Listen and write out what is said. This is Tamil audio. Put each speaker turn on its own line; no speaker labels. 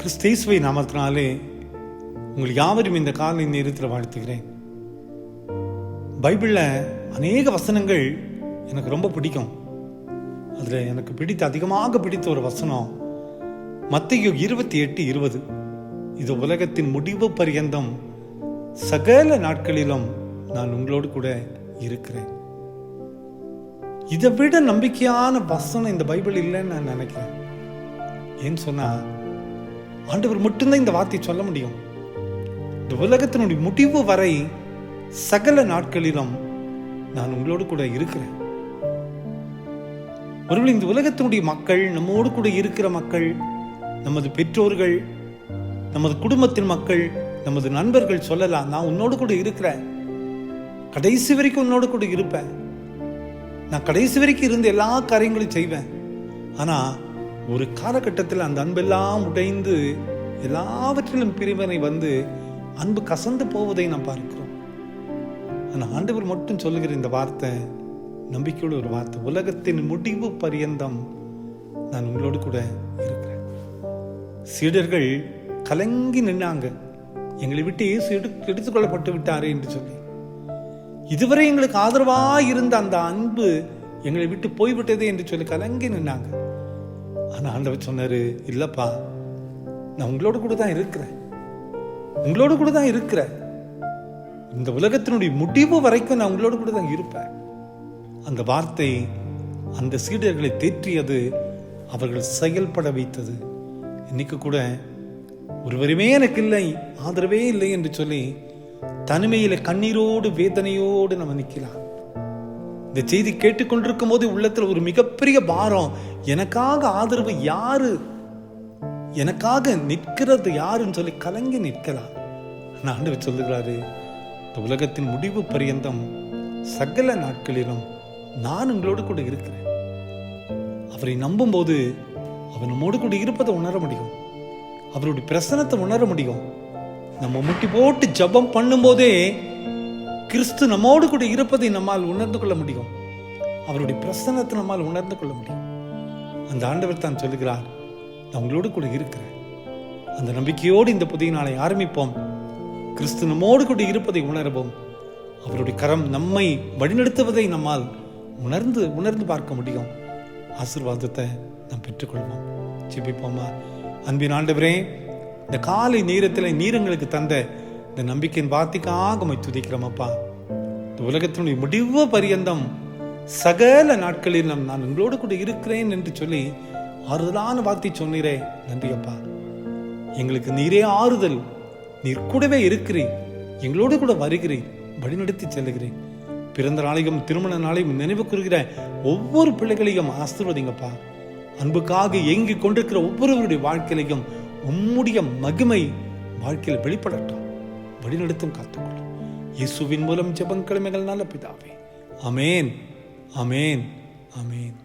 கிறிஸ்தேசுவை நாமத்தினாலே உங்கள் யாவரும் இந்த காலை நேரத்தில் வாழ்த்துகிறேன். பைபிளில் அநேக வசனங்கள் எனக்கு ரொம்ப பிடிக்கும். அதில் எனக்கு அதிகமாக பிடித்த ஒரு வசனம் மத்தேயு 28:20. இது உலகத்தின் முடிவு பரியந்தம் சகல நாட்களிலும் நான் உங்களோடு கூட இருக்கிறேன். இதை விட நம்பிக்கையான வசனம் இந்த பைபிள் இல்லைன்னு நான் நினைக்கிறேன். ஏன்னு சொன்னா, ஆண்டவர் மட்டும்தான் இந்த வார்த்தையை சொல்ல முடியும். இந்த உலகத்தினுடைய முடிவு வரை சகல நாட்களிலும் நான் உங்களோடு கூட இருக்கிறேன். ஒருவேளை இந்த உலகத்தினுடைய மக்கள், நம்மோடு கூட இருக்கிற மக்கள், நமது பெற்றோர்கள், நமது குடும்பத்தின் மக்கள், நமது நண்பர்கள் சொல்லலாம், நான் உன்னோடு கூட இருக்கிறேன், கடைசி வரைக்கும் உன்னோடு கூட இருப்பேன், நான் கடைசி வரைக்கும் இருந்து எல்லா காரியங்களையும் செய்வேன். ஆனா ஒரு காலகட்டத்தில் அந்த அன்பெல்லாம் உடைந்து எல்லாவற்றிலும் பிரிவினை வந்து அன்பு கசந்து போவதை நாம் பார்க்கிறோம். ஆனால் ஆண்டவர் மட்டும் சொல்லுகிற இந்த வார்த்தை நம்பிக்கையோட ஒரு வார்த்தை, உலகத்தின் முடிவு பரியந்தம் நான் உங்களோடு கூட இருக்கிறேன். சீடர்கள் கலங்கி நின்னாங்க, எங்களை விட்டு இயேசு எடுத்துக்கொள்ளப்பட்டு விட்டாரே என்று சொல்லி. இதுவரை எங்களுக்கு ஆதரவா இருந்த அந்த அன்பு எங்களை விட்டு போய்விட்டதே என்று சொல்லி கலங்கி நின்னாங்க. ஆனா ஆண்டவர் சொன்னாரு, இல்லப்பா, நான் உங்களோடு கூட தான் இருக்கிறேன், உங்களோடு கூட தான் இருக்கிறேன். இந்த உலகத்தினுடைய முடிவு வரைக்கும் நான் உங்களோடு கூட தான் இருப்பேன். அந்த வார்த்தை அந்த சீடர்களை தேற்றியது, அவர்கள் செயல்பட வைத்தது. இன்னைக்கு கூட ஒருவருமே எனக்கு இல்லை, ஆதரவே இல்லை என்று சொல்லி தனிமையில கண்ணீரோடு வேதனையோடு நம்ம நிற்கலாம். இந்த செய்தி கேட்டுக்கொண்டிருக்கும் போது உள்ளத்துல ஒரு மிகப்பெரிய பாரம், எனக்காக ஆதரவு யாரு, எனக்காக நிற்கிறது யாருன்னு சொல்லி கலங்கி நிற்கலாம். ஆண்டவர் சொல்லுகிறாரு, இந்த உலகத்தின் முடிவு பரியந்தம் சகல நாட்களிலும் நான் உங்களோடு கூட இருக்கிறேன். அவரை நம்பும் போது அவர் நம்மோடு கூட இருப்பதை உணர முடியும், அவருடைய பிரசனத்தை உணர முடியும். நம்ம முட்டி போட்டு ஜபம் பண்ணும் போதே கிறிஸ்து நம்மோடு கூட இருப்பதை நம்மால் உணர்ந்து கொள்ள முடியும், அவருடைய பிரசன்னத்தை நம்மால் உணர்ந்து கொள்ள முடியும். அந்த ஆண்டவர் தான் சொல்லுகிறார், நான் உங்களோடு கூட இருக்கிறேன். அந்த நம்பிக்கையோடு இந்த புதிய நாளை ஆரம்பிப்போம். கிறிஸ்து நம்மோடு கூட இருப்பதை உணரவும், அவருடைய கரம் நம்மை வழிநடத்துவதை நம்மால் உணர்ந்து பார்க்க முடியும். ஆசீர்வாதத்தை நாம் பெற்றுக்கொள்வோம். ஜெபிப்போமா. அன்பின் ஆண்டவரே, இந்த காலை நேரத்தில் நீர் எங்களுக்கு தந்த இந்த நம்பிக்கையின் வார்த்தைக்காக உம்மை துதிக்கிறோம் அப்பா. இந்த உலகத்தினுடைய முடிவு பரியந்தம் சகல நாட்களில் நான் உங்களோடு கூட இருக்கிறேன் என்று சொல்லி ஆறுதலான வார்த்தை சொன்னீரே, நன்றி அப்பா. எங்களுக்கு நீரே ஆறுதல், நீர் கூடவே இருக்கிறேன், எங்களோடு கூட வருகிறேன், வழிநடத்தி செல்லுகிறேன். பிறந்த நாளையும் திருமண நாளையும் நினைவு கூறுகிற ஒவ்வொரு பிள்ளைகளையும் ஆசீர்வதிங்கப்பா. அன்புக்காக ஏங்கி கொண்டிருக்கிற ஒவ்வொருவருடைய வாழ்க்கையிலையும் உம்முடைய மகிமை வாழ்க்கையில் வெளிப்படட்டும், வழிநடத்தும் காத்துக்கொள்ளும். இயேசுவின் மூலம் ஜெபம் கிழமைகள் நல்ல பிதாவே. ஆமேன், ஆமேன், ஆமேன்.